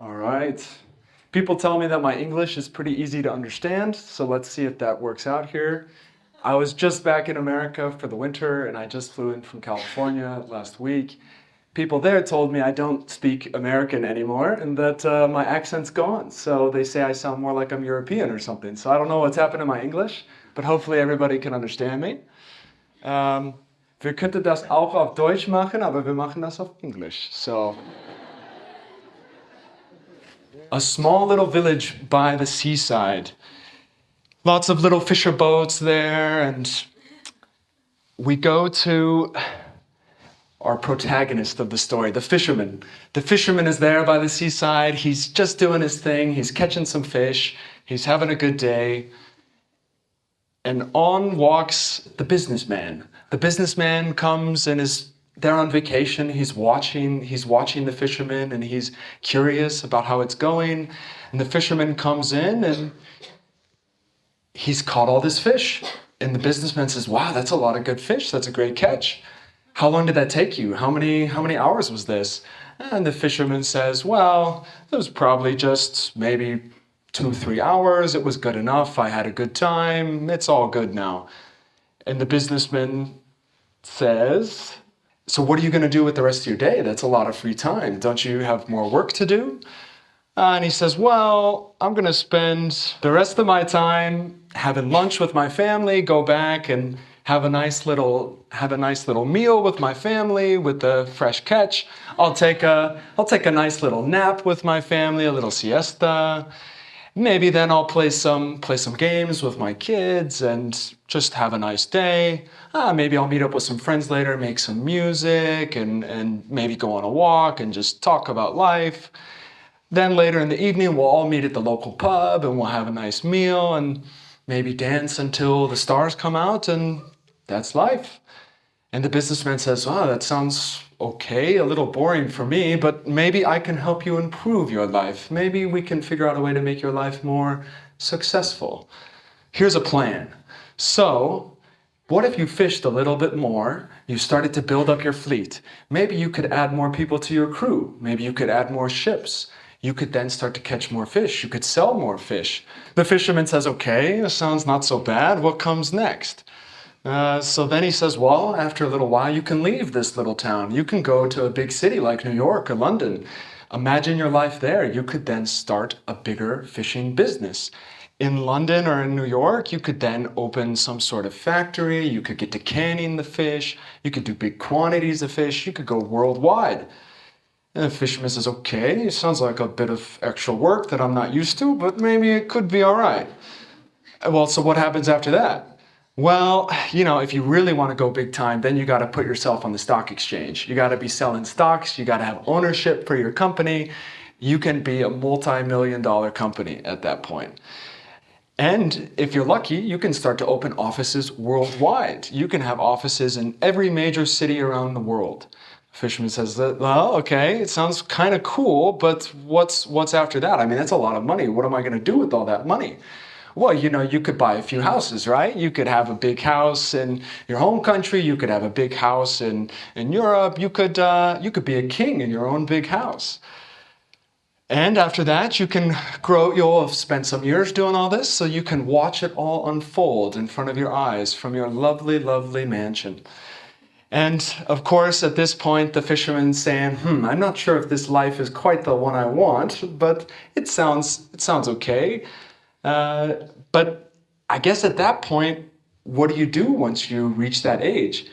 All right. People tell me that my English is pretty easy to understand, so let's see if that works out here. I was just back in America for the winter and I just flew in from California last week. People there told me I don't speak American anymore and that my accent's gone. So they say I sound more like I'm European or something. So I don't know what's happened to my English, but hopefully everybody can understand me. Wir könnten das auch auf Deutsch machen, aber wir machen das auf Englisch. So, a small little village by the seaside. Lots of little fisher boats there, and we go to our protagonist of the story, the fisherman. The fisherman is there by the seaside. He's just doing his thing. He's catching some fish. He's having a good day. And on walks the businessman. The businessman comes and is there on vacation. He's watching the fisherman and he's curious about how it's going. And the fisherman comes in and he's caught all this fish. And the businessman says, wow, that's a lot of good fish. That's a great catch. How long did that take you? How many hours was this? And the fisherman says, well, it was probably just maybe 2-3 hours. It was good enough. I had a good time. It's all good now. And the businessman says, so what are you going to do with the rest of your day? That's a lot of free time. Don't you have more work to do? And he says, well, I'm going to spend the rest of my time having lunch with my family, go back and have a nice little meal with my family with the fresh catch. I'll take a nice little nap with my family, a little siesta. Maybe then I'll play some games with my kids and just have a nice day. Maybe I'll meet up with some friends later, make some music and maybe go on a walk and just talk about life. Then later in the evening, we'll all meet at the local pub and we'll have a nice meal and maybe dance until the stars come out, and that's life. And the businessman says, wow, that sounds okay, a little boring for me, but maybe I can help you improve your life. Maybe we can figure out a way to make your life more successful. Here's a plan. So, what if you fished a little bit more? You started to build up your fleet. Maybe you could add more people to your crew. Maybe you could add more ships. You could then start to catch more fish. You could sell more fish. The fisherman says, okay, that sounds not so bad. What comes next? So then he says, well, after a little while, you can leave this little town. You can go to a big city like New York or London. Imagine your life there. You could then start a bigger fishing business. In London or in New York, you could then open some sort of factory. You could get to canning the fish. You could do big quantities of fish. You could go worldwide. And the fisherman says, okay, it sounds like a bit of extra work that I'm not used to, but maybe it could be all right. Well, so what happens after that? Well, if you really want to go big time, then you got to put yourself on the stock exchange. You got to be selling stocks. You got to have ownership for your company. You can be a multi-million-dollar company at that point. And if you're lucky, you can start to open offices worldwide. You can have offices in every major city around the world. The fisherman says, well, okay, it sounds kind of cool, but what's after that? I mean, that's a lot of money. What am I going to do with all that money? Well, you could buy a few houses, right? You could have a big house in your home country. You could have a big house in Europe. You could be a king in your own big house. And after that, you'll have spent some years doing all this, so you can watch it all unfold in front of your eyes from your lovely, lovely mansion. And of course, at this point, the fisherman's saying, I'm not sure if this life is quite the one I want, but it sounds okay. But I guess at that point, what do you do once you reach that age?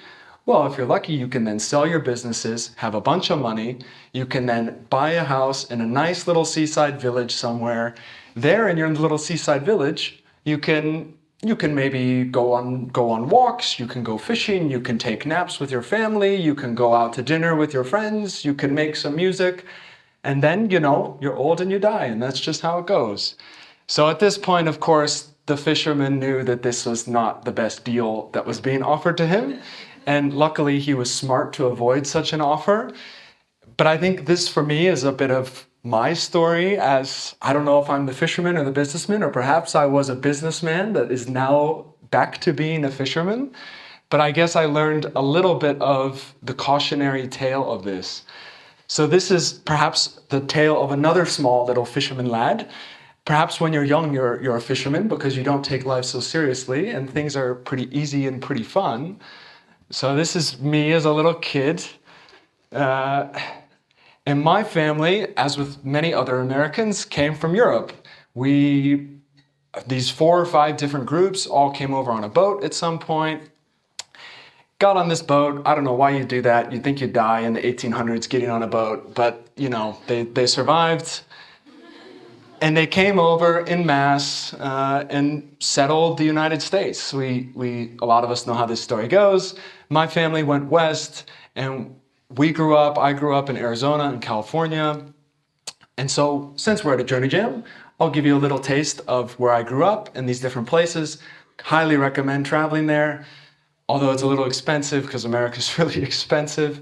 Well, if you're lucky, you can then sell your businesses, have a bunch of money. You can then buy a house in a nice little seaside village somewhere. There in your little seaside village, you can maybe go on walks, you can go fishing, you can take naps with your family, you can go out to dinner with your friends, you can make some music, and then, you're old and you die, and that's just how it goes. So at this point, of course, the fisherman knew that this was not the best deal that was being offered to him. And luckily, he was smart to avoid such an offer. But I think this, for me, is a bit of my story, as I don't know if I'm the fisherman or the businessman, or perhaps I was a businessman that is now back to being a fisherman. But I guess I learned a little bit of the cautionary tale of this. So this is perhaps the tale of another small little fisherman lad. Perhaps when you're young, you're a fisherman because you don't take life so seriously and things are pretty easy and pretty fun. So this is me as a little kid. And my family, as with many other Americans, came from Europe. These 4 or 5 different groups all came over on a boat at some point. Got on this boat. I don't know why you do that. You'd think you'd die in the 1800s getting on a boat, but they survived. And they came over en masse and settled the United States. A lot of us know how this story goes. My family went west, and I grew up in Arizona and California. And so since we're at a Journey Jam, I'll give you a little taste of where I grew up in these different places. Highly recommend traveling there, although it's a little expensive because America's really expensive.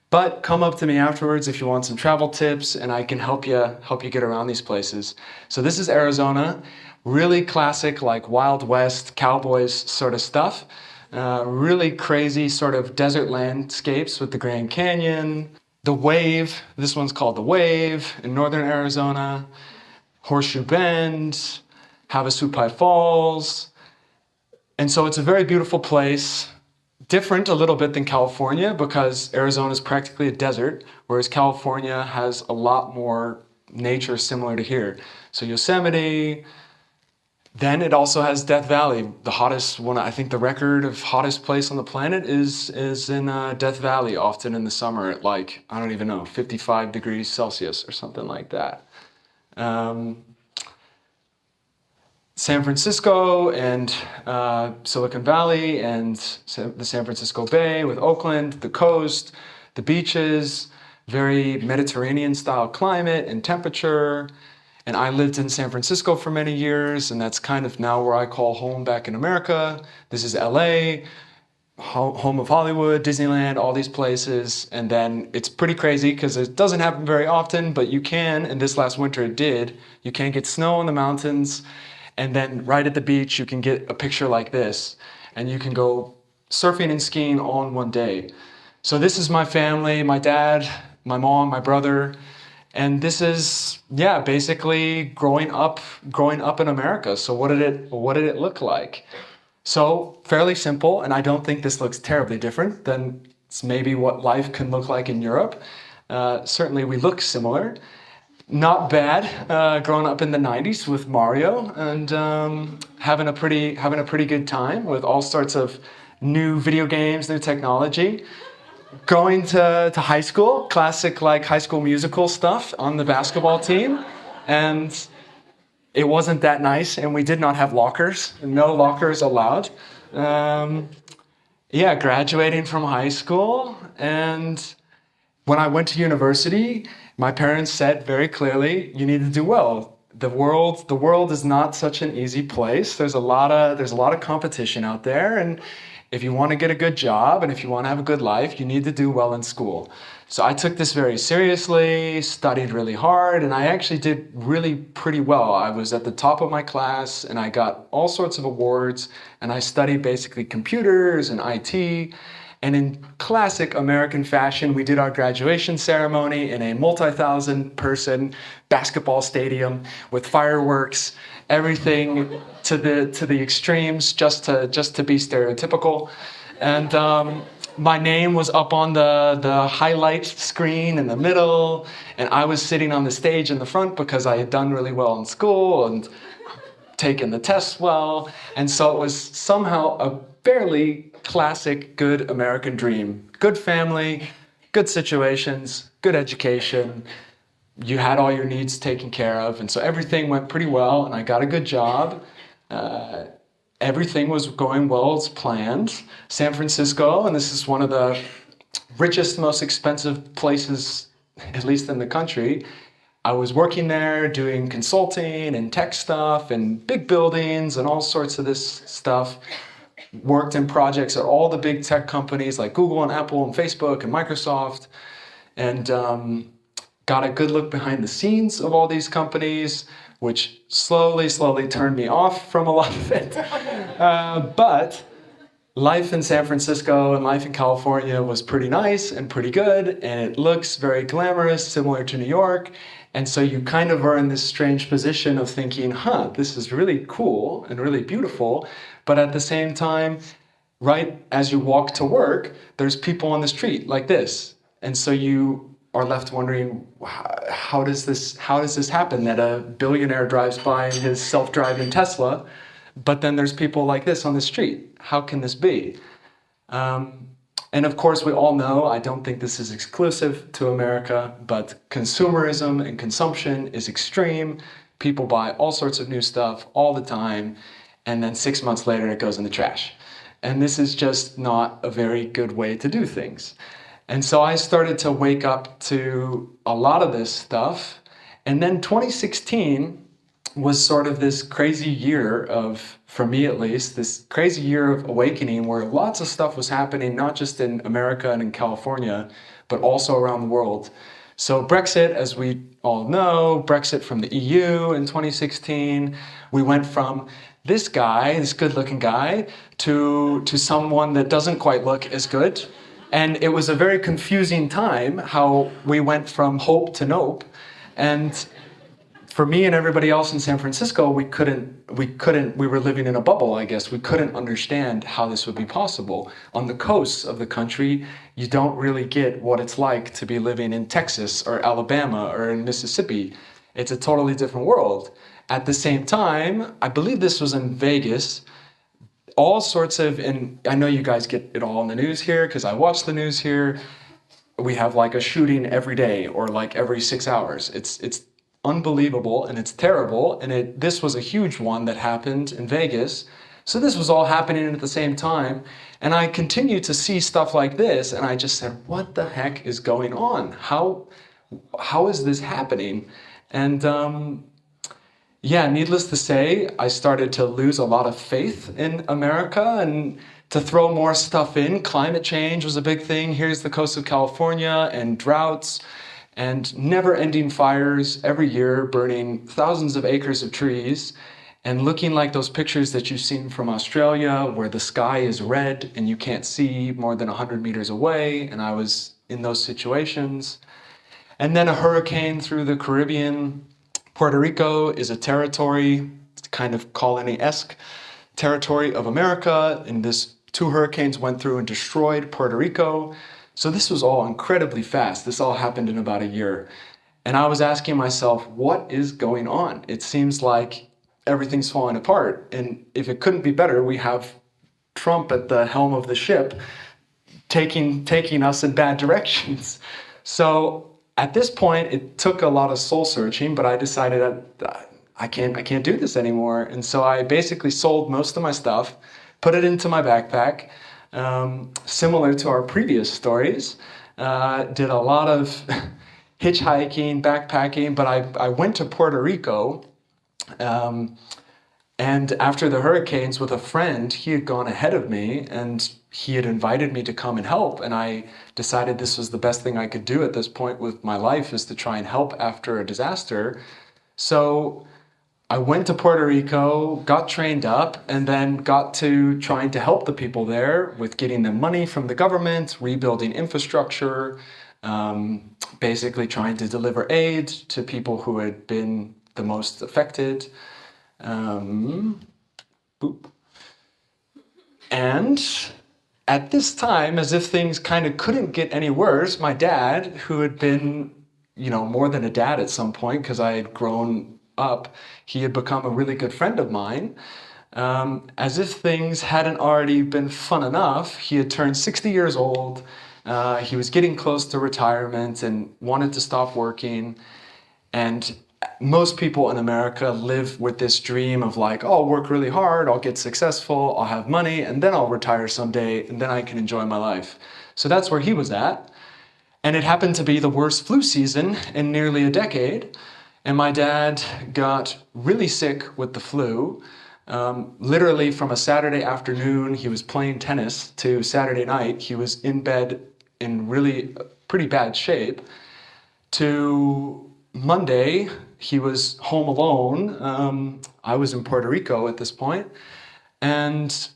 But come up to me afterwards if you want some travel tips, and I can help you get around these places. So this is Arizona, really classic, like Wild West cowboys sort of stuff. Really crazy sort of desert landscapes with the Grand Canyon. The Wave, this one's called the Wave in northern Arizona. Horseshoe Bend, Havasupai Falls. And so it's a very beautiful place. Different a little bit than California because Arizona is practically a desert, whereas California has a lot more nature similar to here. So Yosemite, then it also has Death Valley, the hottest one. I think the record of hottest place on the planet is in Death Valley, often in the summer at like, I don't even know, 55 degrees Celsius or something like that. San Francisco and Silicon Valley and the San Francisco Bay with Oakland, the coast, the beaches, very Mediterranean style climate and temperature. And I lived in San Francisco for many years, and that's kind of now where I call home back in America. This is LA, home of Hollywood, Disneyland, all these places. And then it's pretty crazy because it doesn't happen very often, but you can, and this last winter it did, you can get snow in the mountains. And then right at the beach, you can get a picture like this. And you can go surfing and skiing all in one day. So this is my family, my dad, my mom, my brother. And this is, basically growing up in America. So what did it look like? So fairly simple, and I don't think this looks terribly different than maybe what life can look like in Europe. Certainly we look similar. Not bad, growing up in the 90s with Mario and having a pretty good time with all sorts of new video games, new technology. Going to high school, classic like High School Musical stuff on the basketball team. And it wasn't that nice, and we did not have lockers, no lockers allowed. Graduating from high school, and when I went to university, my parents said very clearly, you need to do well. The world is not such an easy place. There's a lot of competition out there, and if you want to get a good job and if you want to have a good life, you need to do well in school. So I took this very seriously, studied really hard, and I actually did really pretty well. I was at the top of my class, and I got all sorts of awards, and I studied basically computers and IT. And in classic American fashion, we did our graduation ceremony in a multi-thousand person basketball stadium with fireworks, everything to the extremes, just to be stereotypical. And my name was up on the highlight screen in the middle, and I was sitting on the stage in the front because I had done really well in school and taken the tests well. And so it was somehow a fairly classic, good American dream. Good family, good situations, good education. You had all your needs taken care of. And so everything went pretty well, and I got a good job. Everything was going well as planned. San Francisco, and this is one of the richest, most expensive places, at least in the country. I was working there doing consulting and tech stuff and big buildings and all sorts of this stuff. Worked in projects at all the big tech companies like Google and Apple and Facebook and Microsoft, and got a good look behind the scenes of all these companies, which slowly turned me off from a lot of it. But life in San Francisco and life in California was pretty nice and pretty good, and it looks very glamorous, similar to New York. And so you kind of are in this strange position of thinking, this is really cool and really beautiful. But at the same time, right as you walk to work, there's people on the street like this. And so you are left wondering, how does this happen that a billionaire drives by in his self-driving Tesla, but then there's people like this on the street? How can this be? And of course, we all know, I don't think this is exclusive to America, but consumerism and consumption is extreme. People buy all sorts of new stuff all the time, and then 6 months later it goes in the trash. And this is just not a very good way to do things. And so I started to wake up to a lot of this stuff. And then 2016 was sort of this crazy year of, for me at least, this crazy year of awakening where lots of stuff was happening, not just in America and in California, but also around the world. So Brexit, as we all know, Brexit from the EU in 2016, we went from this guy, this good-looking guy, to someone that doesn't quite look as good. And it was a very confusing time how we went from hope to nope. And for me and everybody else in San Francisco, we were living in a bubble, I guess. We couldn't understand how this would be possible. On the coasts of the country, you don't really get what it's like to be living in Texas or Alabama or in Mississippi. It's a totally different world. At the same time, I believe this was in Vegas, all sorts of, and I know you guys get it all in the news here because I watch the news here. We have like a shooting every day or like every 6 hours. It's unbelievable and it's terrible, and this was a huge one that happened in Vegas. So this was all happening at the same time, and I continued to see stuff like this, and I just said, what the heck is going on? How is this happening? And needless to say, I started to lose a lot of faith in America and to throw more stuff in. Climate change was a big thing. Here's the coast of California and droughts and never-ending fires every year, burning thousands of acres of trees and looking like those pictures that you've seen from Australia where the sky is red and you can't see more than 100 meters away. And I was in those situations. And then a hurricane through the Caribbean. Puerto Rico is a territory, kind of colony-esque territory of America. And this 2 hurricanes went through and destroyed Puerto Rico. So this was all incredibly fast. This all happened in about a year. And I was asking myself, what is going on? It seems like everything's falling apart. And if it couldn't be better, we have Trump at the helm of the ship taking us in bad directions. So at this point, it took a lot of soul searching, but I decided that I can't do this anymore. And so I basically sold most of my stuff, put it into my backpack, similar to our previous stories. Did a lot of hitchhiking, backpacking, but I went to Puerto Rico. And after the hurricanes with a friend, he had gone ahead of me and he had invited me to come and help. And I decided this was the best thing I could do at this point with my life, is to try and help after a disaster. So I went to Puerto Rico, got trained up, and then got to trying to help the people there with getting them money from the government, rebuilding infrastructure, basically trying to deliver aid to people who had been the most affected. And at this time, as if things kind of couldn't get any worse, my dad, who had been, more than a dad at some point, because I had grown up, he had become a really good friend of mine. As if things hadn't already been fun enough, he had turned 60 years old. He was getting close to retirement and wanted to stop working. And most people in America live with this dream of like, oh, I'll work really hard, I'll get successful, I'll have money, and then I'll retire someday, and then I can enjoy my life. So that's where he was at. And it happened to be the worst flu season in nearly a decade. And my dad got really sick with the flu. Literally from a Saturday afternoon, he was playing tennis, to Saturday night, he was in bed in really pretty bad shape, to Monday, he was home alone. I was in Puerto Rico at this point, and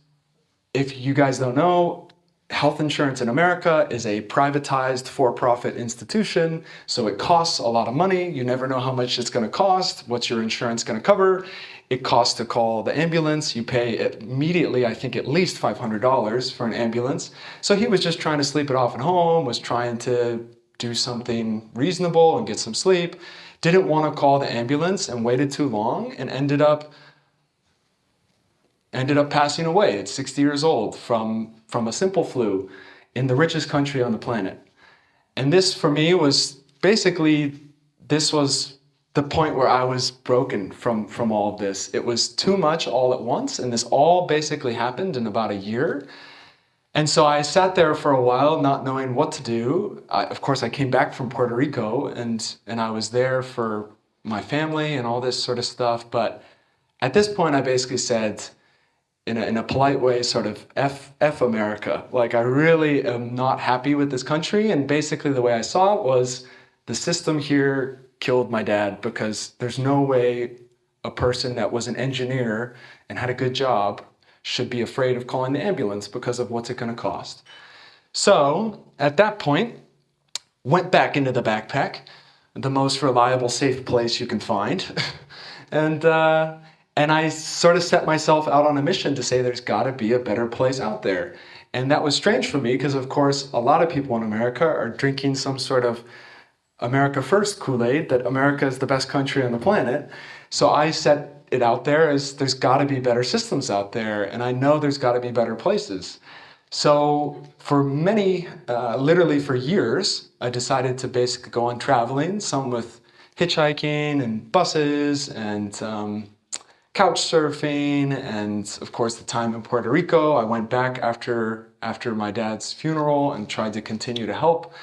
If you guys don't know, health insurance in America is a privatized for-profit institution, so it costs a lot of money. You never know how much it's going to cost. What's your insurance going to cover? It costs to call the ambulance. You pay immediately, I think, at least $500 for an ambulance. So he was just trying to sleep it off at home, was trying to do something reasonable and get some sleep, didn't want to call the ambulance and waited too long and ended up passing away at 60 years old from a simple flu in the richest country on the planet. And this, for me, was basically, this was the point where I was broken from all of this. It was too much all at once, and this all basically happened in about a year. And so I sat there for a while not knowing what to do. Of course, I came back from Puerto Rico, and I was there for my family and all this sort of stuff. But at this point, I basically said, in a polite way, sort of F America. Like, I really am not happy with this country. And basically the way I saw it was the system here killed my dad, because there's no way a person that was an engineer and had a good job should be afraid of calling the ambulance because of what's it going to cost. So at that point, went back into the backpack, the most reliable, safe place you can find. And I sort of set myself out on a mission to say there's got to be a better place out there. And that was strange for me because, of course, a lot of people in America are drinking some sort of America First Kool-Aid, that America is the best country on the planet. So I set it out there as there's got to be better systems out there, and I know there's got to be better places. So for many, literally for years, I decided to basically go on traveling, some with hitchhiking and buses and couch surfing, and of course the time in Puerto Rico. I went back after my dad's funeral and tried to continue to help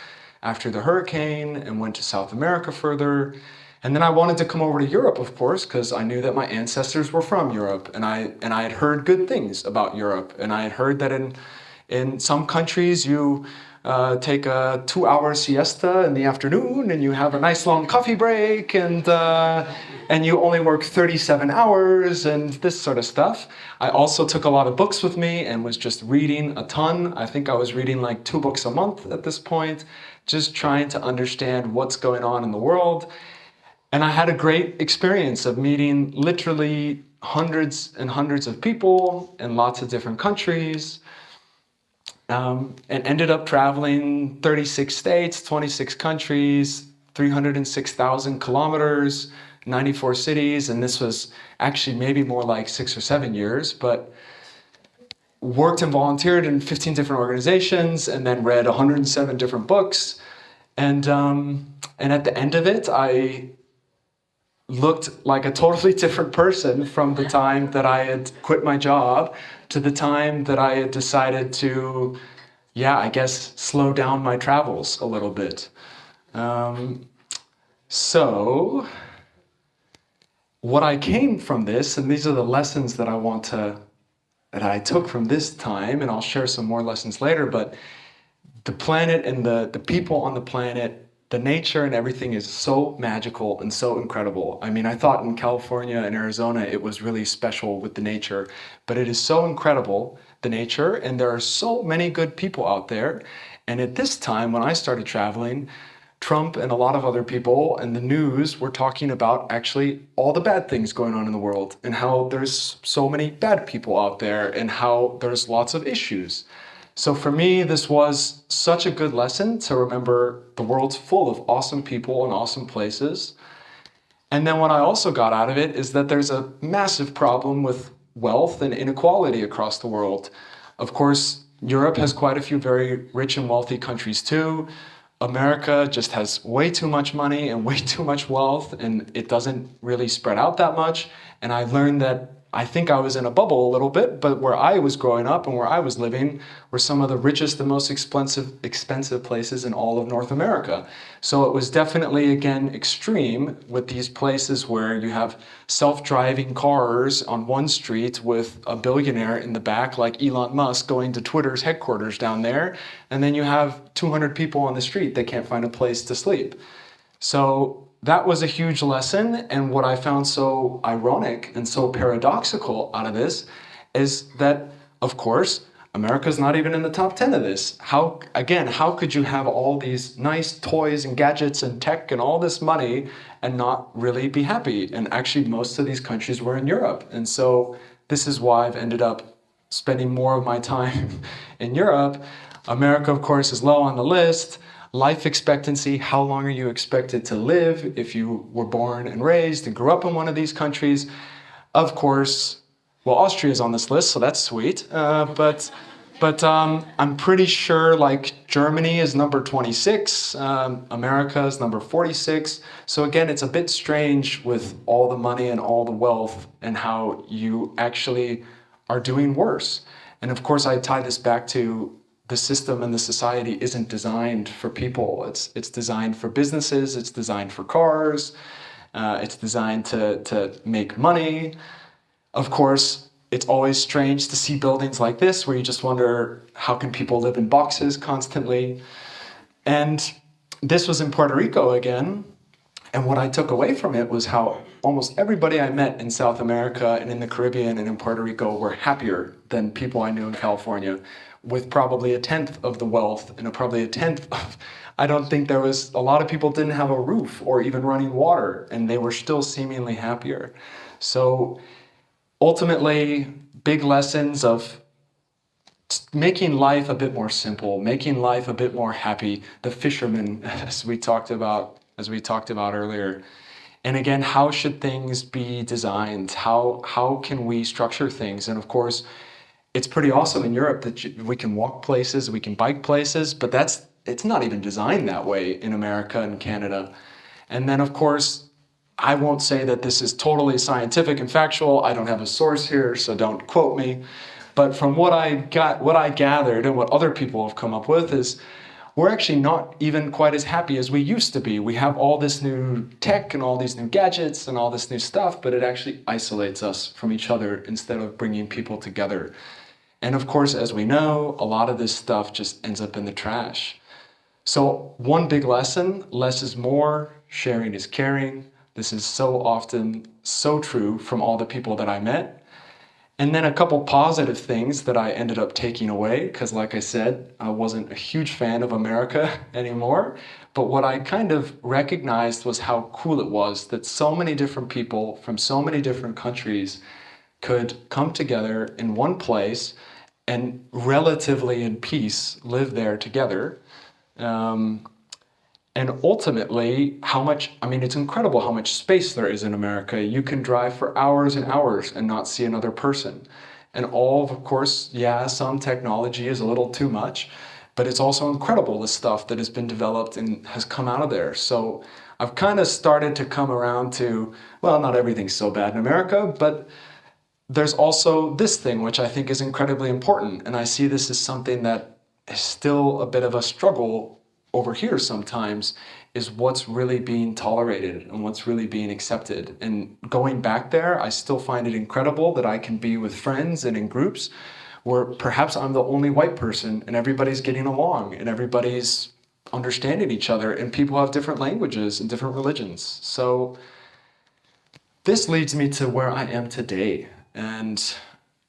after the hurricane, and went to South America further. And then I wanted to come over to Europe, of course, because I knew that my ancestors were from Europe, and I had heard good things about Europe, and I had heard that in some countries you take a 2-hour siesta in the afternoon, and you have a nice long coffee break, and you only work 37 hours, and this sort of stuff. I also took a lot of books with me and was just reading a ton. I think I was reading like 2 books a month at this point, just trying to understand what's going on in the world. And I had a great experience of meeting literally hundreds and hundreds of people in lots of different countries. And ended up traveling 36 states, 26 countries, 306,000 kilometers, 94 cities, and this was actually maybe more like 6 or 7 years, but worked and volunteered in 15 different organizations, and then read 107 different books. And at the end of it, I looked like a totally different person from the time that I had quit my job to the time that I had decided to, I guess, slow down my travels a little bit. So what I came from this, and these are the lessons that I took from this time, and I'll share some more lessons later, but the planet and the people on the planet, the nature and everything is so magical and so incredible. I mean, I thought in California and Arizona it was really special with the nature, but it is so incredible, the nature, and there are so many good people out there. And at this time, when I started traveling, Trump and a lot of other people and the news were talking about actually all the bad things going on in the world, and how there's so many bad people out there, and how there's lots of issues. So for me, this was such a good lesson to remember the world's full of awesome people and awesome places. And then what I also got out of it is that there's a massive problem with wealth and inequality across the world. Of course, Europe has quite a few very rich and wealthy countries too. America just has way too much money and way too much wealth, and it doesn't really spread out that much. And I learned that I think I was in a bubble a little bit, but where I was growing up and where I was living were some of the richest and most expensive places in all of North America. So it was definitely, again, extreme with these places where you have self-driving cars on one street with a billionaire in the back like Elon Musk going to Twitter's headquarters down there, and then you have 200 people on the street that can't find a place to sleep. So that was a huge lesson, and what I found so ironic and so paradoxical out of this is that, of course, America's not even in the top 10 of this. How could you have all these nice toys and gadgets and tech and all this money and not really be happy? And actually, most of these countries were in Europe. And so this is why I've ended up spending more of my time in Europe. America, of course, is low on the list. Life expectancy, how long are you expected to live if you were born and raised and grew up in one of these countries? Of course, well, Austria is on this list, so that's sweet. But I'm pretty sure like Germany is number 26, America is number 46. So again, it's a bit strange with all the money and all the wealth and how you actually are doing worse. And of course, I tie this back to the system and the society isn't designed for people. It's designed for businesses, it's designed for cars, it's designed to make money. Of course, it's always strange to see buildings like this where you just wonder, how can people live in boxes constantly? And this was in Puerto Rico again. And what I took away from it was how almost everybody I met in South America and in the Caribbean and in Puerto Rico were happier than people I knew in California, with probably a tenth of the wealth and probably a tenth of, I don't think there was, a lot of people didn't have a roof or even running water, and they were still seemingly happier. So ultimately, big lessons of making life a bit more simple, making life a bit more happy. The fisherman, as we talked about earlier. And again, how should things be designed? How can we structure things? And of course, it's pretty awesome in Europe that we can walk places, we can bike places, but it's not even designed that way in America and Canada. And then of course, I won't say that this is totally scientific and factual. I don't have a source here, so don't quote me. But from what I gathered and what other people have come up with is we're actually not even quite as happy as we used to be. We have all this new tech and all these new gadgets and all this new stuff, but it actually isolates us from each other instead of bringing people together. And of course, as we know, a lot of this stuff just ends up in the trash. So one big lesson, less is more, sharing is caring. This is so often so true from all the people that I met. And then a couple positive things that I ended up taking away, because like I said, I wasn't a huge fan of America anymore. But what I kind of recognized was how cool it was that so many different people from so many different countries could come together in one place and relatively in peace live there together. And ultimately, it's incredible how much space there is in America. You can drive for hours and hours and not see another person. And of course, yeah, some technology is a little too much, but it's also incredible the stuff that has been developed and has come out of there. So I've kind of started to come around to, well, not everything's so bad in America, but there's also this thing, which I think is incredibly important. And I see this as something that is still a bit of a struggle over here sometimes, is what's really being tolerated and what's really being accepted. And going back there, I still find it incredible that I can be with friends and in groups where perhaps I'm the only white person and everybody's getting along and everybody's understanding each other, and people have different languages and different religions. So this leads me to where I am today. And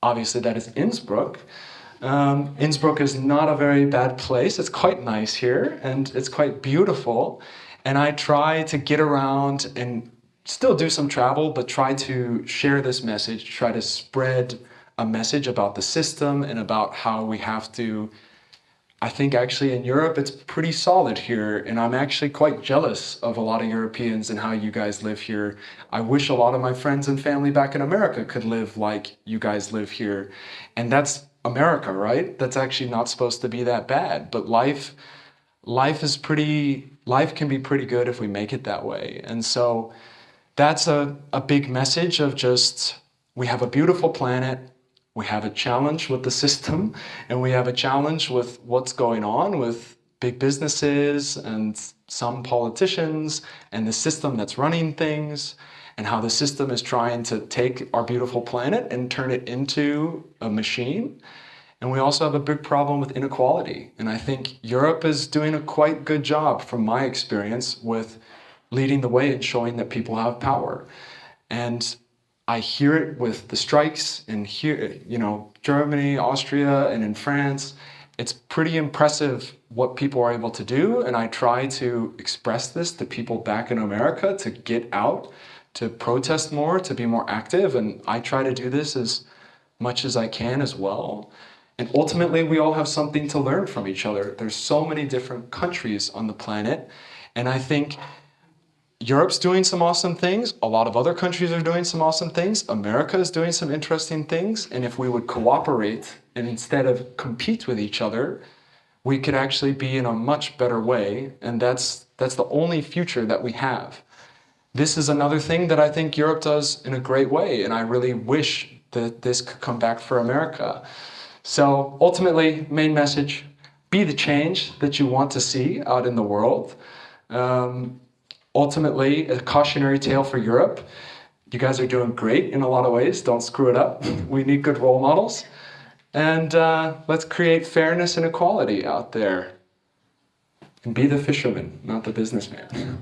obviously that is Innsbruck. Innsbruck is not a very bad place. It's quite nice here and it's quite beautiful. And I try to get around and still do some travel, but try to share this message, try to spread a message about the system and about how we have to. I think actually in Europe, it's pretty solid here. And I'm actually quite jealous of a lot of Europeans and how you guys live here. I wish a lot of my friends and family back in America could live like you guys live here. And that's America, right? That's actually not supposed to be that bad. But life can be pretty good if we make it that way. And so that's a big message of just, we have a beautiful planet. We have a challenge with the system, and we have a challenge with what's going on with big businesses and some politicians and the system that's running things, and how the system is trying to take our beautiful planet and turn it into a machine. And we also have a big problem with inequality. And I think Europe is doing a quite good job, from my experience, with leading the way and showing that people have power. And I hear it with the strikes in here, Germany, Austria, and in France. It's pretty impressive what people are able to do, and I try to express this to people back in America to get out, to protest more, to be more active, and I try to do this as much as I can as well. And ultimately, we all have something to learn from each other. There's so many different countries on the planet, and I think Europe's doing some awesome things. A lot of other countries are doing some awesome things. America is doing some interesting things. And if we would cooperate and instead of compete with each other, we could actually be in a much better way. And that's the only future that we have. This is another thing that I think Europe does in a great way. And I really wish that this could come back for America. So ultimately, main message, be the change that you want to see out in the world. Ultimately, a cautionary tale for Europe. You guys are doing great in a lot of ways. Don't screw it up. We need good role models. And let's create fairness and equality out there. And be the fisherman, not the businessman.